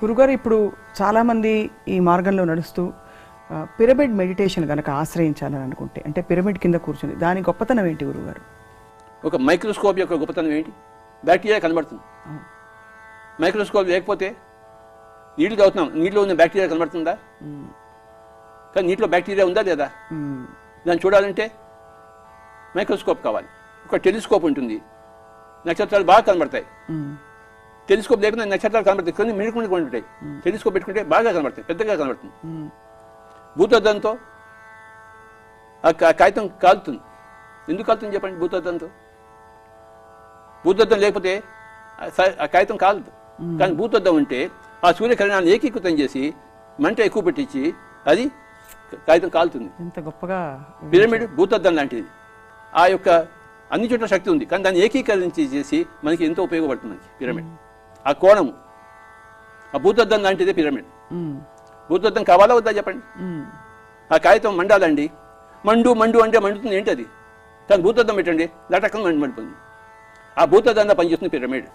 గురుగారు ఇప్పుడు చాలామంది ఈ మార్గంలో నడుస్తూ పిరమిడ్ మెడిటేషన్ కనుక ఆశ్రయించాలని అనుకుంటే, అంటే పిరమిడ్ కింద కూర్చుని దాని గొప్పతనం ఏంటి గురుగారు? ఒక మైక్రోస్కోప్ యొక్క గొప్పతనం ఏంటి? బ్యాక్టీరియా కనబడుతుంది. మైక్రోస్కోప్ లేకపోతే నీళ్ళు తాగుతున్నాం, నీటిలో ఉన్న బ్యాక్టీరియా కనబడుతుందా? కానీ నీటిలో బ్యాక్టీరియా ఉందా లేదా? దాన్ని చూడాలంటే మైక్రోస్కోప్ కావాలి. ఒక టెలిస్కోప్ ఉంటుంది, నక్షత్రాలు బాగా కనబడతాయి. టెలిస్కోప్ లేకుండా నక్షత్రాలు కనబడతాయి, కొన్ని మినుకుంటూ ఉంటాయి. టెలిస్కోప్ పెట్టుకుంటే బాగా కనబడతాయి, పెద్దగా కనబడుతుంది. భూతద్దంతో ఆ కాగితం కాలుతుంది. ఎందుకు కాలుతుంది చెప్పండి? భూతద్దం లేకపోతే ఆ కాగితం కాలదు. కానీ భూతద్దం ఉంటే ఆ సూర్యకిరణాన్ని ఏకీకృతం చేసి మంట ఎక్కువ పెట్టించి అది కాగితం కాలుతుంది. ఎంత గొప్పగా! పిరమిడ్ భూతద్దం లాంటిది. ఆ యొక్క అన్ని చోట్ల శక్తి ఉంది, కానీ దాన్ని ఏకీకరించి చేసి మనకి ఎంతో ఉపయోగపడుతుంది పిరమిడ్. ఆ కోణము, ఆ భూతద్దం లాంటిదే పిరమిడ్. భూతద్దం కావాలా వద్దా చెప్పండి? ఆ కాగితం మండాలండి, మండు అంటే మండుతుంది ఏంటి అది? కానీ భూతద్దం పెట్టండి, లటకం మండిపోతుంది. ఆ భూతద్దంగా పనిచేస్తుంది పిరమిడ్.